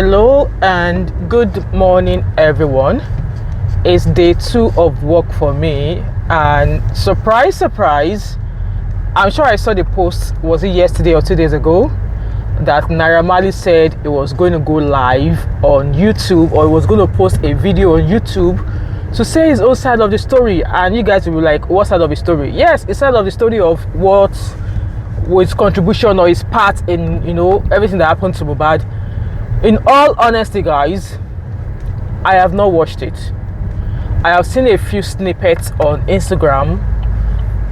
Hello and good morning, everyone. It's day 2 of work for me, and surprise, surprise, I'm sure I saw the post, was it yesterday or 2 days ago, that Naira Marley said it was going to go live on YouTube, or it was going to post a video on YouTube to say his own side of the story. And you guys will be like, what side of the story? Yes, it's side of the story of what his contribution or his part in, everything that happened to Mohbad. In all honesty, guys, I have not watched it. I have seen a few snippets on Instagram,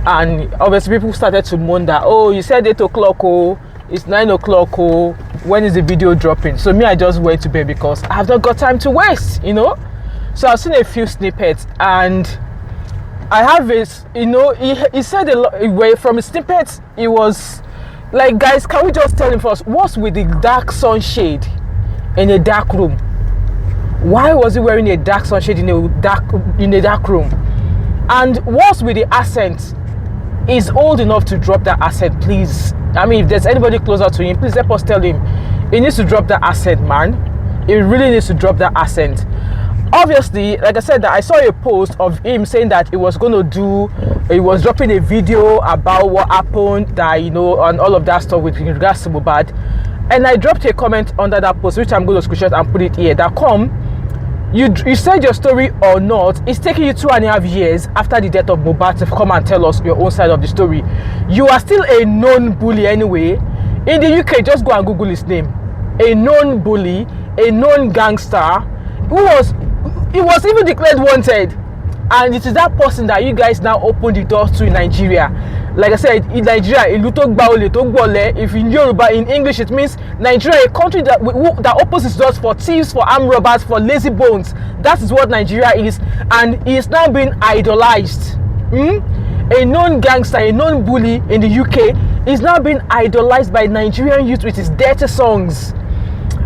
and obviously people started to moan that, oh, you said 8 o'clock, oh, it's 9 o'clock, oh, when is the video dropping? So me, I just went to bed because I have not got time to waste, So I've seen a few snippets, and I have this, he said a lot. From the snippets, it was like, guys, can we just tell him first, what's with the dark sunshade in a dark room? Why was he wearing a dark sunshade in a dark room? And what's with the accent? He's old enough to drop that accent, please. I mean, if there's anybody closer to him, please help us tell him. He needs to drop that accent, man. He really needs to drop that accent. Obviously, like I said, that I saw a post of him saying that he was dropping a video about what happened, that and all of that stuff with regards to Mohbad. And I dropped a comment under that post, which I'm going to screenshot and put it here. That you said your story or not, it's taking you 2.5 years after the death of Mohbad to come and tell us your own side of the story. You are still a known bully anyway. In the UK, just go and Google his name. A known bully, a known gangster, he was even declared wanted. And it is that person that you guys now open the doors to in Nigeria. Like I said, in Nigeria, if in Yoruba, in English, it means Nigeria, a country that opens its doors for thieves, for armed robbers, for lazy bones. That is what Nigeria is. And he is now being idolized. A known gangster, a known bully in the UK is now being idolized by Nigerian youth with his dirty songs.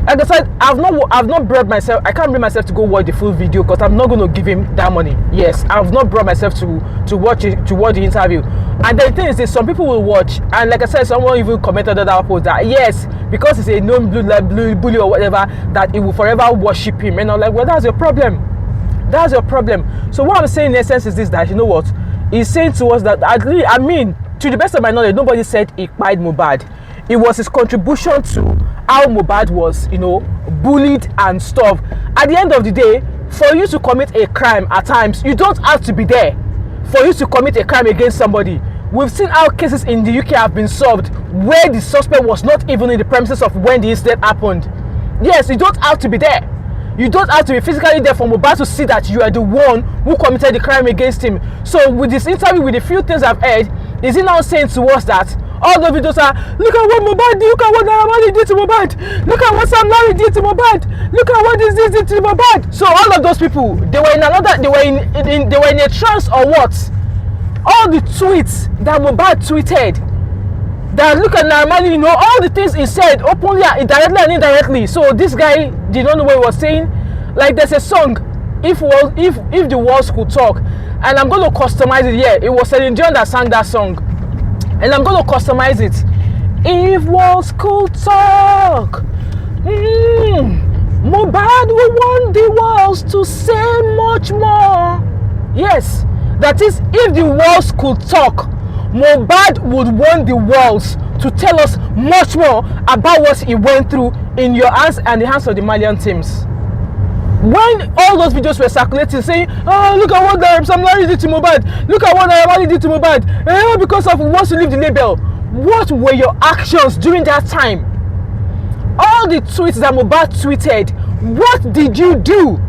Like I said, I've not brought myself. I can't bring myself to go watch the full video because I'm not going to give him that money. Yes, I've not brought myself to watch the interview. And the thing is this, some people will watch, and like I said, someone even commented on that post that yes, because he's a known bully or whatever, that he will forever worship him. And I'm like, well, that's your problem. That's your problem. So what I'm saying in essence is this, that he's saying to us that at least, to the best of my knowledge, nobody said he killed Mohbad. It was his contribution to how Mohbad was, bullied and stuff. At the end of the day, for you to commit a crime at times, you don't have to be there. For you to commit a crime against somebody, we've seen how cases in the UK have been solved where the suspect was not even in the premises of when the incident happened. Yes, you don't have to be there. You don't have to be physically there for Mohbad to see that you are the one who committed the crime against him. So with this interview, with the few things I've heard, is he now saying to us that all the videos are, look at what Mohbad did, look at what Naira Marley did to Mohbad, look at what Sam Larry did to Mohbad, look at what this did to Mohbad. So all of those people, they were in a trance or what? All the tweets that Mohbad tweeted, that look at Naira Marley, all the things he said openly, directly and indirectly. So this guy did not know what he was saying. Like there's a song, if the walls could talk, and I'm going to customize it here. It was Celine Dion that sang that song. And I'm going to customize it. If walls could talk, Mohbad would want the walls to say much more. Yes, that is, if the walls could talk, Mohbad would want the walls to tell us much more about what he went through in your hands and the hands of the Marlian teams. When all those videos were circulating saying, oh, look at what Sam Larry did to Mohbad, look at what Naira Marley did to Mohbad, because of who wants to leave the label, what were your actions during that time? All the tweets that Mohbad tweeted, what did you do?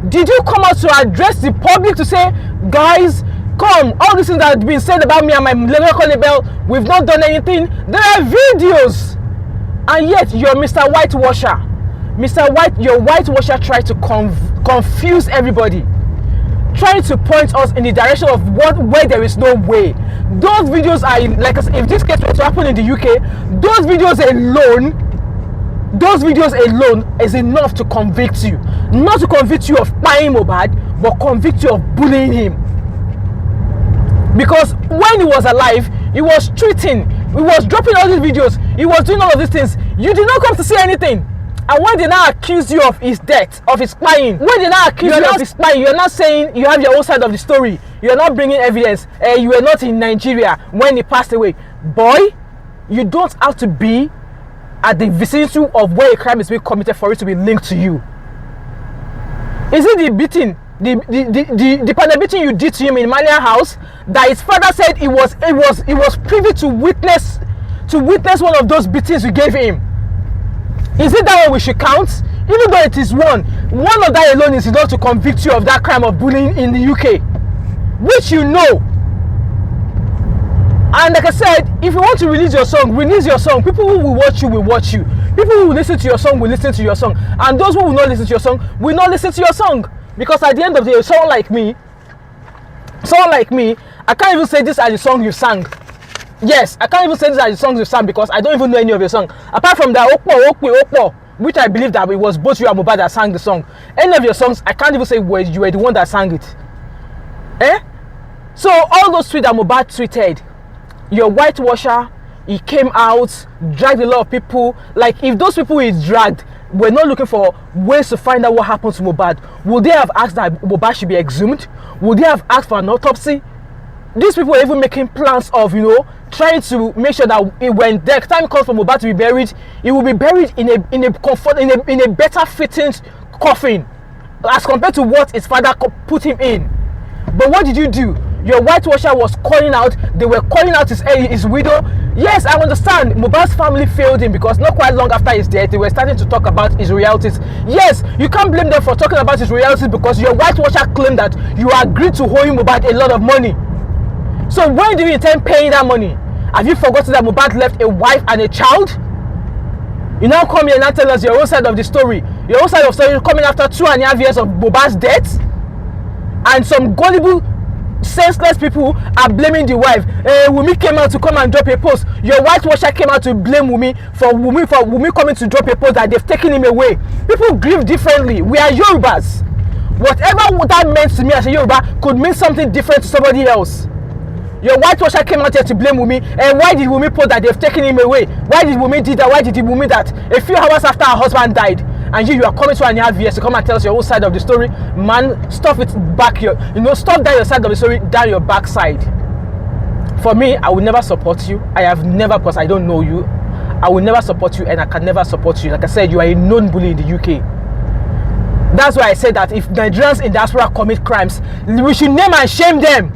Did you come out to address the public to say, guys, come, all these things that have been said about me and my record label, we've not done anything? There are videos, and yet you're Mr. Whitewasher. Mr. White, your whitewasher tried to confuse everybody, trying to point us in the direction of where there is no way. Those videos are, like I said, if this case were to happen in the UK, those videos alone is enough to convict you. Not to convict you of buying Mohbad, but convict you of bullying him. Because when he was alive, he was tweeting, he was dropping all these videos, he was doing all of these things. You did not come to say anything. And when they now accuse you of his death, of his spying, when they now accuse you of his spying, you're not saying you have your own side of the story. You're not bringing evidence. You were not in Nigeria when he passed away. Boy, you don't have to be at the vicinity of where a crime is being committed for it to be linked to you. Is it the beating, the kind of beating you did to him in Marlian house that his father said he was privy to witness one of those beatings you gave him? Is it that one we should count? Even though it is one of that alone is enough to convict you of that crime of bullying in the UK, which you know. And like I said, if you want to release your song, release your song. People who will watch you will watch you. People who will listen to your song will listen to your song. And those who will not listen to your song will not listen to your song. Because at the end of the day, someone like me, I can't even say this as the song you sang. Yes, I can't even say this as the songs you sang because I don't even know any of your song. Apart from that Okpo, which I believe that it was both you and Mohbad that sang the song. Any of your songs, I can't even say you were the one that sang it. So all those tweets that Mohbad tweeted, your whitewasher, he came out, dragged a lot of people. Like, if those people he dragged were not looking for ways to find out what happened to Mohbad, would they have asked that Mohbad should be exhumed? Would they have asked for an autopsy? These people were even making plans of, trying to make sure that when the time comes for Mohbad to be buried, he will be buried in a better fitting coffin as compared to what his father put him in. But what did you do? Your whitewasher was calling out. They were calling out his widow. Yes, I understand. Mohbad's family failed him because not quite long after his death, they were starting to talk about his royalties. Yes, you can't blame them for talking about his royalties because your whitewasher claimed that you agreed to owe Mohbad a lot of money. So when do you intend paying that money? Have you forgotten that Mohbad left a wife and a child? You now come here and now tell us your own side of the story. Your own side of the story coming after 2.5 years of Mohbad's death, and some gullible, senseless people are blaming the wife. Wumi came out to come and drop a post. Your whitewasher came out to blame Wumi for Wumi coming to drop a post that they've taken him away. People grieve differently. We are Yorubas. Whatever that meant to me as a Yoruba could mean something different to somebody else. Your whitewasher came out here to blame Wumi. And why did Wumi post that they've taken him away? Why did Wumi do that? Why did Wumi that? A few hours after her husband died, and you are coming to NYSC to come and tell us your whole side of the story. Man, stuff it back your, stuff down your side of the story, down your backside. For me, I will never support you. I have never, because I don't know you. I will never support you, and I can never support you. Like I said, you are a known bully in the UK. That's why I said that if Nigerians in diaspora commit crimes, we should name and shame them.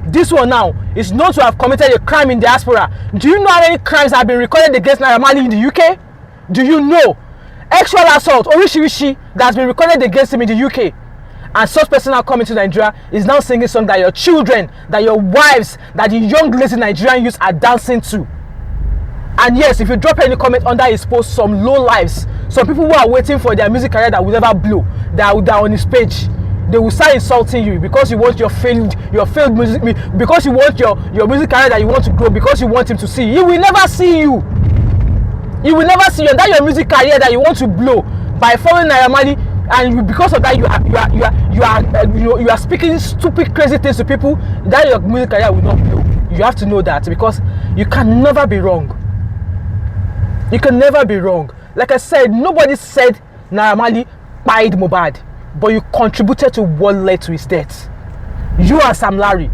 This one now is known to have committed a crime in diaspora. Do you know how many crimes have been recorded against Naira Marley in the UK? Do you know? Sexual assault, Orishirishi, that has been recorded against him in the UK. And such person now coming to Nigeria is now singing songs that your children, that your wives, that the young lazy Nigerian youths are dancing to. And yes, if you drop any comment under his post, some low lives, some people who are waiting for their music career that will never blow, that are on his page, they will start insulting you because you want your failed music, because you want your music career that you want to grow, because you want him to see. He will never see you. He will never see you. And that your music career that you want to blow by following Naira Marley, and because of that you are speaking stupid, crazy things to people. That your music career will not blow. You have to know that, because you can never be wrong. You can never be wrong. Like I said, nobody said Naira Marley spied Mohbad, but you contributed to what led to his death. You and Sam Larry.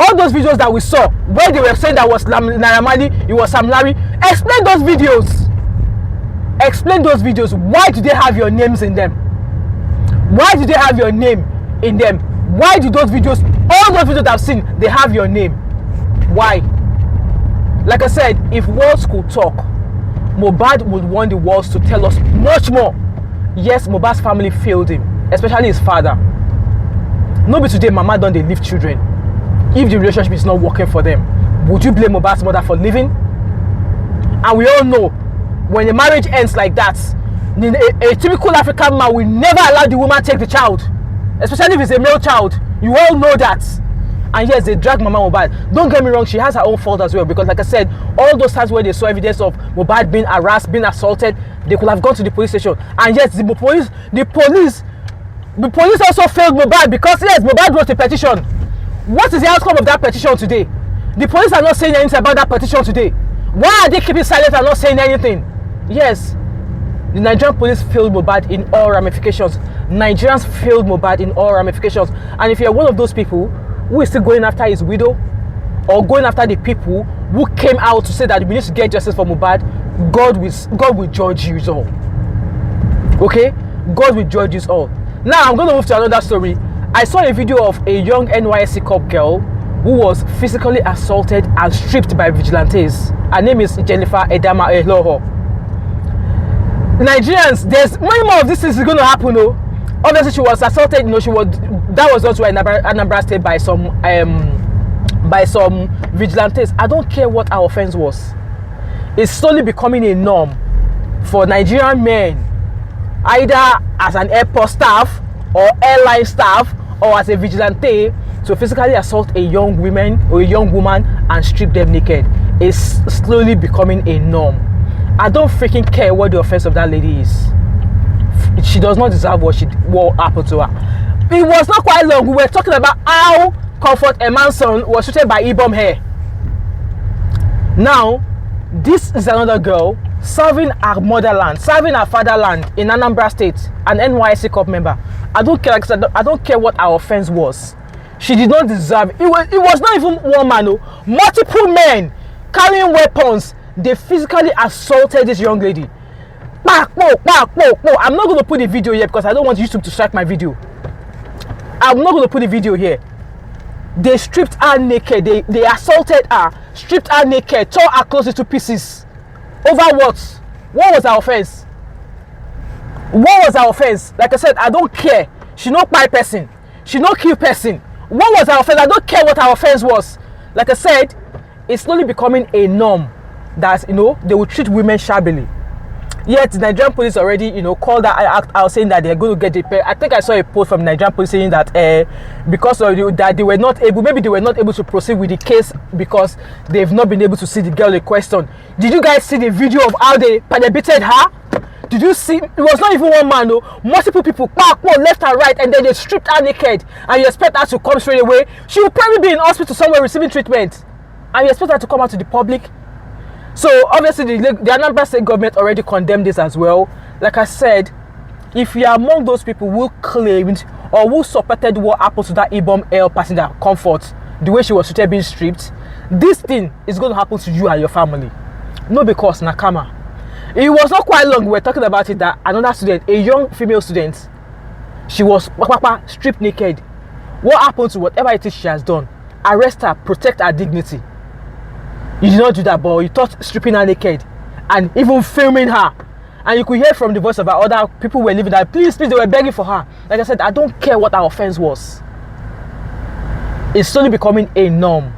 All those videos that we saw where they were saying that was Naira Marley, it was Sam Larry. Explain those videos. Explain those videos. Why do they have your names in them? Why do they have your name in them? Why do those videos, all those videos that I've seen, they have your name? Why? Like I said, if words could talk, Mohbad would want the world to tell us much more. Yes, Mohbad's family failed him, especially his father. Nobody today, mama don't they leave children. If the relationship is not working for them, would you blame Mohbad's mother for leaving? And we all know, when a marriage ends like that, a typical African man will never allow the woman to take the child, especially if it's a male child. You all know that. And yes, they drag Mama Mohbad. Don't get me wrong, she has her own fault as well, because like I said, all those times where they saw evidence of Mohbad being harassed, being assaulted, they could have gone to the police station. And yes, the police also failed Mohbad, because yes, Mohbad wrote a petition. What is the outcome of that petition today? The police are not saying anything about that petition today. Why are they keeping silent and not saying anything? Yes, The Nigerian police failed Mohbad in all ramifications. Nigerians failed Mohbad in all ramifications. And if you're one of those people who is still going after his widow, or going after the people who came out to say that we need to get justice for Mohbad, God will judge you all. Okay? God will judge you all. Now I'm going to move to another story. I saw a video of a young NYSC cop girl who was physically assaulted and stripped by vigilantes. Her name is Jennifer Edama Eloho. Nigerians, there's many more of these things is going to happen. No, obviously she was assaulted. You know, that was also Anambra State by some vigilantes. I don't care what our offense was. It's slowly becoming a norm for Nigerian men, either as an airport staff or airline staff or as a vigilante, to physically assault a young woman and strip them naked. It's slowly becoming a norm. I don't freaking care what the offense of that lady is. She does not deserve what happened to her. It was not quite long. We were talking about how Comfort Emanson was treated by Ibom here. Now, this is another girl serving her motherland, serving her fatherland in Anambra State, an NYSC cop member. I don't care. Like I said, I don't care what our offense was. She did not deserve it. It was not even one man. No. Multiple men carrying weapons. They physically assaulted this young lady. I'm not going to put the video here because I don't want YouTube to strike my video. I'm not going to put the video here. They stripped her naked. They assaulted her, stripped her naked, tore her clothes into pieces. Over what? What was our offense? What was our offense? Like I said, I don't care. She not buy person. She not kill person. What was our offense? I don't care what our offense was. Like I said, it's slowly becoming a norm that, you know, they will treat women shabbily. Yet the Nigerian police already, you know, called that act out, saying that they're going to get the pay. I think I saw a post from Nigerian police saying that because of that they were not able, maybe they were not able to proceed with the case because they've not been able to see the girl in question. Did you guys see the video of how they beated her? Did you see? It was not even one man, no. Multiple people, left and right, and then they stripped her naked. And you expect her to come straight away? She will probably be in hospital somewhere receiving treatment. And you expect her to come out to the public? So obviously the Anambra State government already condemned this as well. Like I said, if you are among those people who claimed or who supported what happened to that Ibom Air passenger Comfort, the way she was treated being stripped, this thing is going to happen to you and your family. No, because Nakama. It was not quite long we were talking about it that another student, a young female student, she was stripped naked. What happened to whatever it is she has done? Arrest her, protect her dignity. You did not do that, but you thought stripping her naked and even filming her. And you could hear from the voice of her other people were living that, please, they were begging for her. Like I said, I don't care what our offense was. It's slowly becoming a norm.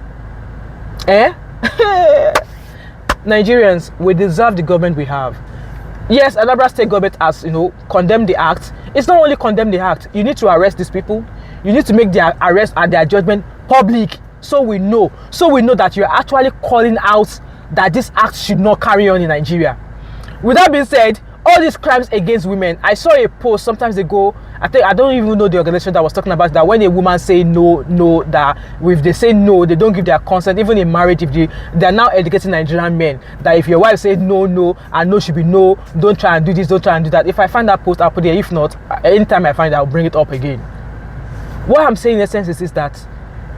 Nigerians, we deserve the government we have. Yes, Anambra State government has, you know, condemned the act. It's not only condemn the act. You need to arrest these people. You need to make their arrest and their judgment public. So we know that you're actually calling out that this act should not carry on in Nigeria. With that being said, all these crimes against women, I saw a post sometimes ago. I don't even know the organization that was talking about that. When a woman say no, that if they say no, they don't give their consent, even in marriage, if they're now educating Nigerian men that if your wife says no, and no should be no, don't try and do this, don't try and do that. If I find that post, I'll put it. If not, anytime I find it, I'll bring it up again. What I'm saying in essence is that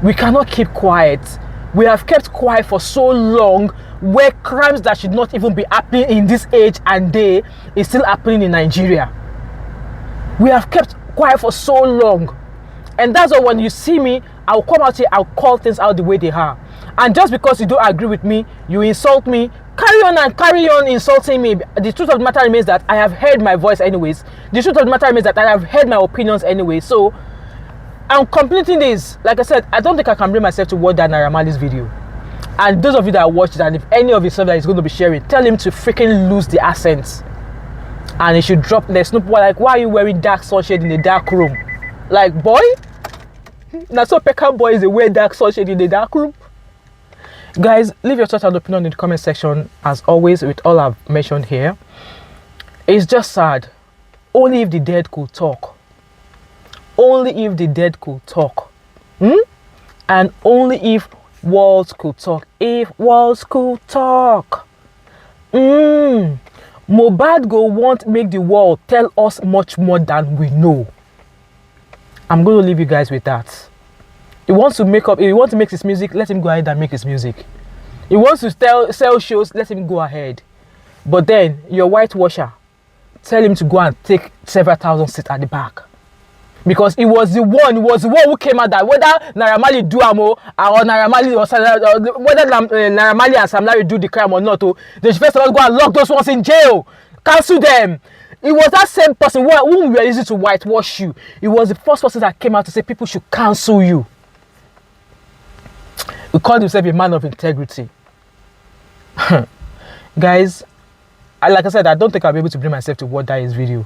we cannot keep quiet. We have kept quiet for so long, where crimes that should not even be happening in this age and day is still happening in Nigeria. We have kept quiet for so long. And that's why when you see me, I'll come out here, I'll call things out the way they are. And just because you don't agree with me, you insult me, carry on insulting me. The truth of the matter remains that I have heard my voice anyways. The truth of the matter remains that I have heard my opinions anyway. So I'm completing this. Like I said, I don't think I can bring myself to watch that Naira Marley's video. And those of you that watched it, and if any of his stuff that he's going to be sharing, tell him to freaking lose the accent. And he should drop the Snoop. Like, why are you wearing dark sunshade in a dark room? Like, boy, that's what Peckham boys, they wear dark sunshade in the dark room. Guys, leave your thoughts and opinion in the comment section. As always, with all I've mentioned here, it's just sad. Only if the dead could talk. Only if the dead could talk. And only if walls could talk. If walls could talk. Mohbad go want make the world tell us much more than we know. I'm going to leave you guys with that. He wants to make up, if he wants to make his music, let him go ahead and make his music. He wants to sell shows, let him go ahead. But then, your whitewasher, tell him to go and take several thousand seats at the back. Because he was the one who came out that whether Naira Marley do amo or Naira Marley or whether Naira Marley and Sam Larry do the crime or not, they should first of all go and lock those ones in jail. Cancel them. It was that same person who were using to whitewash you. It was the first person that came out to say people should cancel you. He called himself a man of integrity. Guys, like I said, I don't think I'll be able to bring myself to watch that video.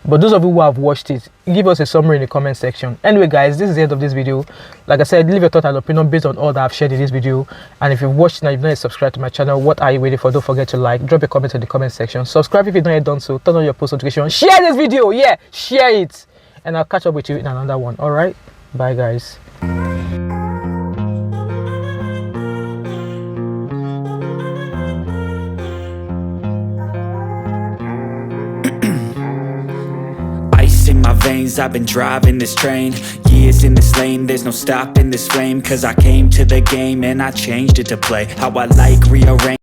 But those of you who have watched it, give us a summary in the comment section. Anyway, guys, this is the end of this video. Like I said, leave your thought and opinion based on all that I've shared in this video. And if you've watched it and you've not yet subscribed to my channel, what are you waiting for? Don't forget to like, drop a comment in the comment section. Subscribe if you've not yet done so. Turn on your post notification. Share this video. Yeah, share it. And I'll catch up with you in another one. All right? Bye, guys. In my veins, I've been driving this train, years in this lane, there's no stopping this flame, cause I came to the game and I changed it to play how I like, rearrange